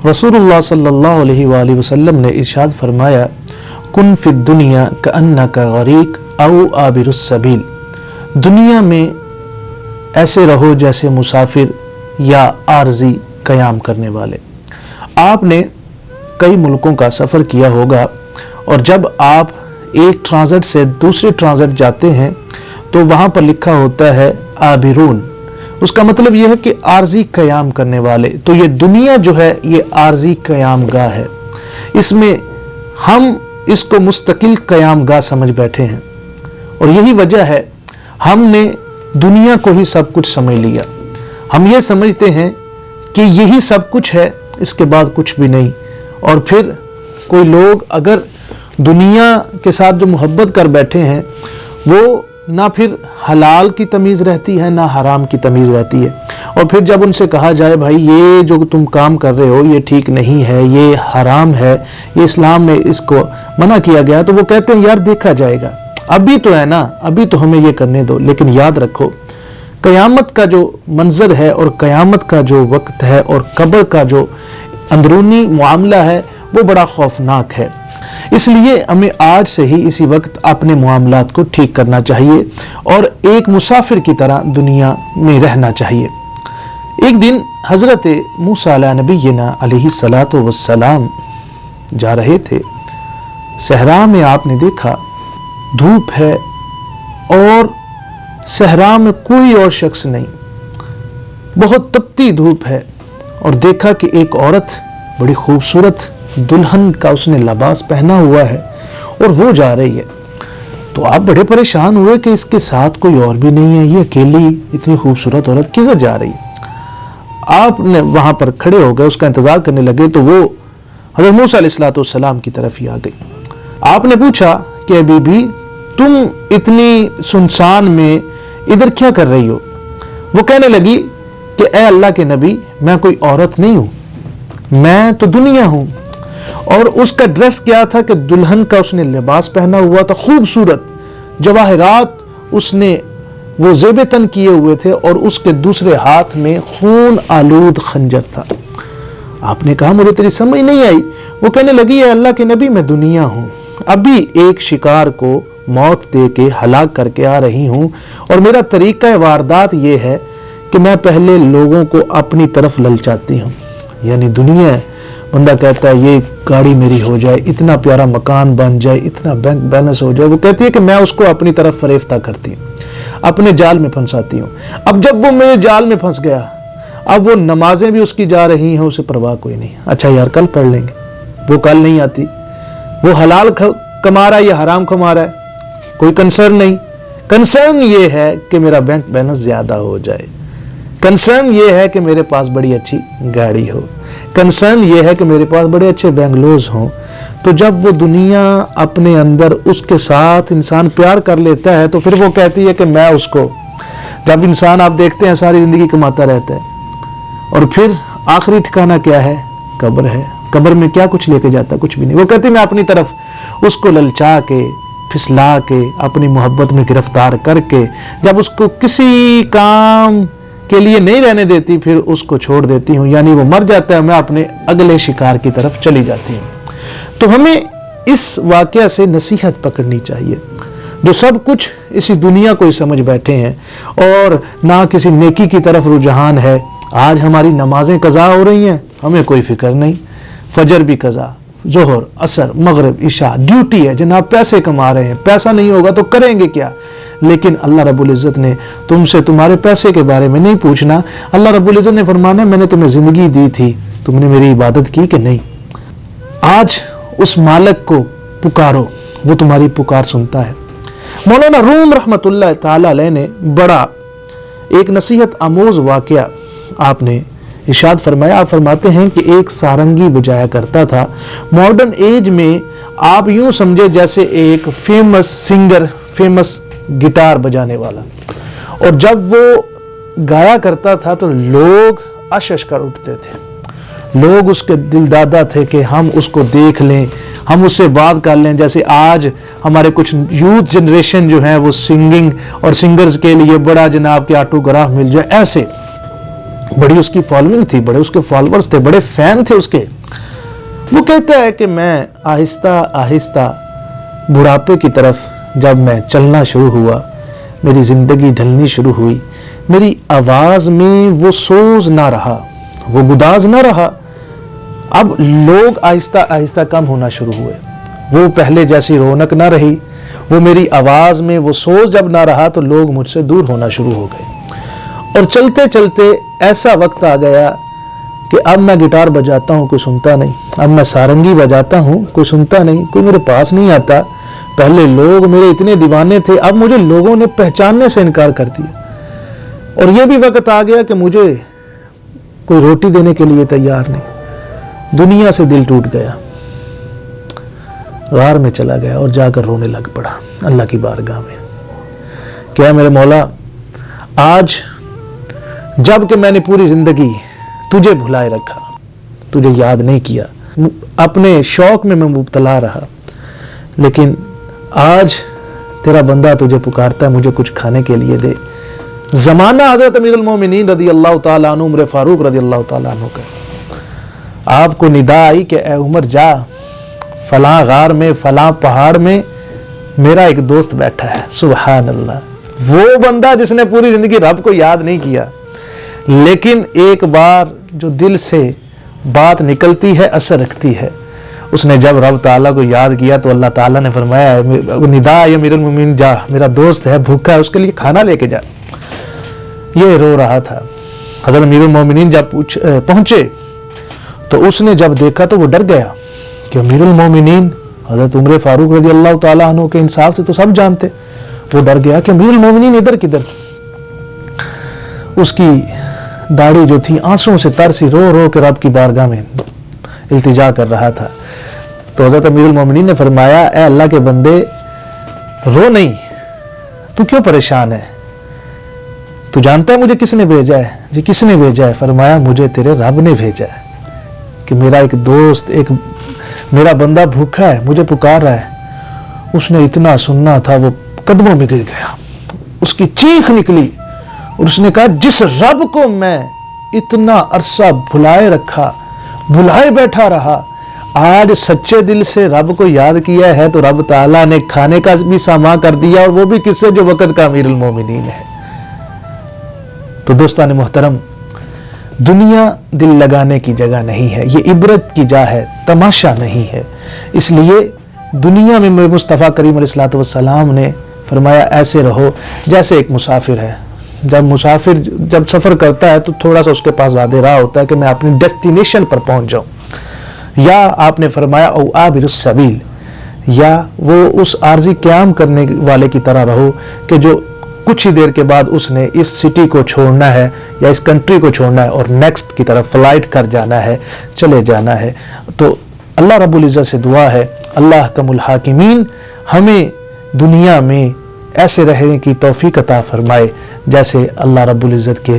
रसूलुल्लाह सल्लल्लाहु अलैहि वसल्लम ने इरशाद फरमाया, कुन फिद दुनिया कअन्नका गरीक औ आबिरुस सबील, दुनिया में ऐसे रहो जैसे मुसाफिर या आर्जी क़याम करने वाले। आपने कई मुल्कों का सफ़र किया होगा और जब आप एक ट्रांजिट से दूसरे ट्रांजिट जाते हैं तो वहाँ पर लिखा होता है आबिरून, उसका मतलब यह है कि आर्जी क़याम करने वाले। तो ये दुनिया जो है ये आर्जी क़याम गाह है, इसमें हम इसको मुस्तकिल क़याम गाह समझ बैठे हैं और यही वजह है हमने दुनिया को ही सब कुछ समझ लिया। हम ये समझते हैं कि यही सब कुछ है, इसके बाद कुछ भी नहीं। और फिर कोई लोग अगर दुनिया के साथ जो मोहब्बत कर बैठे हैं वो ना फिर हलाल की तमीज़ रहती है ना हराम की तमीज़ रहती है। और फिर जब उनसे कहा जाए भाई ये जो तुम काम कर रहे हो ये ठीक नहीं है, ये हराम है, ये इस्लाम में इसको मना किया गया, तो वो कहते हैं यार देखा जाएगा, अभी तो है ना, अभी तो हमें ये करने दो। लेकिन याद रखो क़यामत का जो मंजर है और क़यामत का जो वक्त है और कब्र का जो अंदरूनी मामला है वो बड़ा खौफनाक है। इसलिए हमें आज से ही इसी वक्त अपने मामलात को ठीक करना चाहिए और एक मुसाफिर की तरह दुनिया में रहना चाहिए। एक दिन हज़रत मूसा अला नबीना अलैहिस्सलातु वस्सलाम जा रहे थे, सहरा में आपने देखा धूप है और सहरा में कोई और शख्स नहीं, बहुत तपती धूप है, और देखा कि एक औरत बड़ी खूबसूरत दुल्हन का उसने लिबास पहना हुआ है और वो जा रही है। तो आप बड़े परेशान हुए कि इसके साथ कोई और भी नहीं है, ये अकेली इतनी खूबसूरत औरत किधर जा रही है। आपने वहां पर खड़े हो गए, उसका इंतजार करने लगे तो वो हज़रत मूसा अलैहिस्सलाम की तरफ ही आ गई। आपने पूछा कि बीबी तुम इतनी सुनसान में इधर क्या कर रही हो। वो कहने लगी कि ए अल्लाह के नबी, मैं कोई औरत नहीं हूं, मैं तो दुनिया हूं। और उसका ड्रेस क्या था कि दुल्हन का उसने लिबास पहना हुआ था, खूबसूरत जवाहरात उसने वो ज़ेबे तन किए हुए थे और उसके दूसरे हाथ में खून आलूद खंजर था। आपने कहा मुझे तेरी समझ नहीं आई। वो कहने लगी है अल्लाह के नबी मैं दुनिया हूं, अभी एक शिकार को मौत दे के हलाक करके आ रही हूं और मेरा तरीका वारदात ये है कि मैं पहले लोगों को अपनी तरफ ललचाती हूं। यानी दुनिया है, बंदा कहता है ये गाड़ी मेरी हो जाए, इतना प्यारा मकान बन जाए, इतना बैंक बैलेंस हो जाए, वो कहती है कि मैं उसको अपनी तरफ फरेफ्ता करती हूँ, अपने जाल में फंसाती हूँ। अब जब वो मेरे जाल में फंस गया, अब वो नमाजें भी उसकी जा रही हैं, उसे परवाह कोई नहीं, अच्छा यार कल पढ़ लेंगे, वो कल नहीं आती। वो हलाल कमा रहा है या हराम कमा रहा है, कोई कंसर्न नहीं। कंसर्न ये है कि मेरा बैंक बैलेंस ज्यादा हो जाए, कंसर्न ये है कि मेरे पास बड़ी अच्छी गाड़ी हो, कंसर्न ये है कि मेरे पास बड़े अच्छे बेंगलोज हों। तो जब वो दुनिया अपने अंदर उसके साथ इंसान प्यार कर लेता है तो फिर वो कहती है कि मैं उसको, जब इंसान आप देखते हैं सारी जिंदगी कमाता रहता है और फिर आखिरी ठिकाना क्या है, कब्र है। कब्र में क्या कुछ लेके जाता, कुछ भी नहीं। वो कहती मैं अपनी तरफ उसको ललचा के फिसला के अपनी मोहब्बत में गिरफ्तार करके जब उसको किसी काम के लिए नहीं रहने देती फिर उसको छोड़ देती हूँ, यानी वो मर जाता है, मैं अपने अगले शिकार की तरफ चली जाती हूँ। तो हमें इस वाकया से नसीहत पकड़नी चाहिए। जो सब कुछ इसी दुनिया को ही समझ बैठे हैं और ना किसी नेकी की तरफ रुझान है। आज हमारी नमाजें कज़ा हो रही हैं, हमें कोई फिक्र नहीं, फजर भी कज़ा, जोहर, असर, मगरिब, इशा, ड्यूटी है जनाब, पैसे कमा रहे हैं, पैसा नहीं होगा तो करेंगे क्या। लेकिन अल्लाह रब्बुल इज़्ज़त ने तुमसे तुम्हारे पैसे के बारे में नहीं पूछना। अल्लाह रब्बुल इज़्ज़त ने फरमाना मैंने तुम्हें ज़िंदगी दी थी, तुमने मेरी इबादत की कि नहीं। आज उस मालिक को पुकारो, वो तुम्हारी पुकार सुनता है। मौलाना रूम रहमतुल्लाह ताला अलैह ने बड़ा एक नसीहत आमोज वाकया आपने इरशाद फरमाया। आप फरमाते हैं कि एक सारंगी बजाया करता था। मॉडर्न एज में आप यूं समझे जैसे एक फेमस सिंगर, फेमस गिटार बजाने वाला, और जब वो गाया करता था तो लोग अश कर उठते थे। लोग उसके दिलदादा थे कि हम उसको देख लें, हम उससे बात कर लें। जैसे आज हमारे कुछ यूथ जनरेशन जो है वो सिंगिंग और सिंगर्स के लिए बड़ा जनाब के ऑटोग्राफ मिल जाए, ऐसे بڑی اس کی فالوئنگ تھی، بڑے اس کے فالورز تھے، بڑے فین تھے اس کے. وہ کہتا ہے کہ میں آہستہ آہستہ بڑھاپے کی طرف جب میں چلنا شروع ہوا، میری زندگی ڈھلنی شروع ہوئی، میری آواز میں وہ سوز نہ رہا، وہ گداز نہ رہا. اب لوگ آہستہ آہستہ کم ہونا شروع ہوئے، وہ پہلے جیسی رونق نہ رہی، وہ میری آواز میں وہ سوز جب نہ رہا تو لوگ مجھ سے دور ہونا شروع ہو گئے. اور چلتے چلتے ایسا وقت آ گیا کہ اب میں گٹار بجاتا ہوں کوئی سنتا نہیں، اب میں سارنگی بجاتا ہوں کوئی سنتا نہیں، کوئی میرے پاس نہیں آتا. پہلے لوگ میرے اتنے دیوانے تھے، اب مجھے لوگوں نے پہچاننے سے انکار کر دیا. اور یہ بھی وقت آ گیا کہ مجھے کوئی روٹی دینے کے لیے تیار نہیں. دنیا سے دل ٹوٹ گیا، غار میں چلا گیا اور جا کر رونے لگ پڑا اللہ کی بارگاہ میں. کیا میرے مولا، آج جب کہ میں نے پوری زندگی تجھے بھلائے رکھا، تجھے یاد نہیں کیا، اپنے شوق میں مبتلا رہا، لیکن آج تیرا بندہ تجھے پکارتا ہے مجھے کچھ کھانے کے لیے دے. زمانہ حضرت امیر المومنین رضی اللہ تعالیٰ عنہ عمر فاروق رضی اللہ تعالیٰ عنہ کا. آپ کو ندا آئی کہ اے عمر جا، فلاں غار میں فلاں پہاڑ میں میرا ایک دوست بیٹھا ہے. سبحان اللہ، وہ بندہ جس نے پوری زندگی رب کو یاد نہیں کیا، لیکن ایک بار جو دل سے بات نکلتی ہے اثر رکھتی ہے. اس نے جب رب تعالیٰ کو یاد کیا تو اللہ تعالیٰ نے فرمایا ندا یا امیر المومنین جا، میرا دوست ہے بھوکا ہے، اس کے لیے کھانا لے کے جا. یہ رو رہا تھا. حضرت امیر المومنین جب پہنچے تو اس نے جب دیکھا تو وہ ڈر گیا کہ امیر المومنین حضرت عمر فاروق رضی اللہ تعالیٰ عنہ کے انصاف سے تو سب جانتے. وہ ڈر گیا کہ امیر المومنین ادھر کدھر. اس کی داڑھی جو تھی آنسوں سے ترسی، رو رو کے رب کی بارگاہ میں التجا کر رہا تھا. تو حضرت امیر المومنین نے فرمایا اے اللہ کے بندے رو نہیں، تو کیوں پریشان ہے؟ تو جانتا ہے مجھے کس نے بھیجا ہے؟ جی کس نے بھیجا ہے؟ فرمایا مجھے تیرے رب نے بھیجا ہے کہ میرا ایک دوست، ایک میرا بندہ بھوکا ہے، مجھے پکار رہا ہے. اس نے اتنا سننا تھا، وہ قدموں میں گر گیا، اس کی چیخ نکلی اور اس نے کہا جس رب کو میں اتنا عرصہ بھلائے رکھا، بھلائے بیٹھا رہا، آج سچے دل سے رب کو یاد کیا ہے تو رب تعالیٰ نے کھانے کا بھی سامان کر دیا، اور وہ بھی کس سے؟ جو وقت کا امیر المومنین ہے. تو دوستان محترم، دنیا دل لگانے کی جگہ نہیں ہے، یہ عبرت کی جا ہے، تماشا نہیں ہے. اس لیے دنیا میں مصطفیٰ کریم علیہ الصلوۃ والسلام نے فرمایا ایسے رہو جیسے ایک مسافر ہے. جب مسافر جب سفر کرتا ہے تو تھوڑا سا اس کے پاس زیادہ راہ ہوتا ہے کہ میں اپنی ڈیسٹینیشن پر پہنچ جاؤں. یا آپ نے فرمایا او عابر السبیل، یا وہ اس عارضی قیام کرنے والے کی طرح رہو کہ جو کچھ ہی دیر کے بعد اس نے اس سٹی کو چھوڑنا ہے یا اس کنٹری کو چھوڑنا ہے اور نیکسٹ کی طرف فلائٹ کر جانا ہے، چلے جانا ہے. تو اللہ رب العزت سے دعا ہے اللہ احکم الحاکمین ہمیں دنیا میں ایسے رہنے کی توفیق عطا فرمائے جیسے اللہ رب العزت کے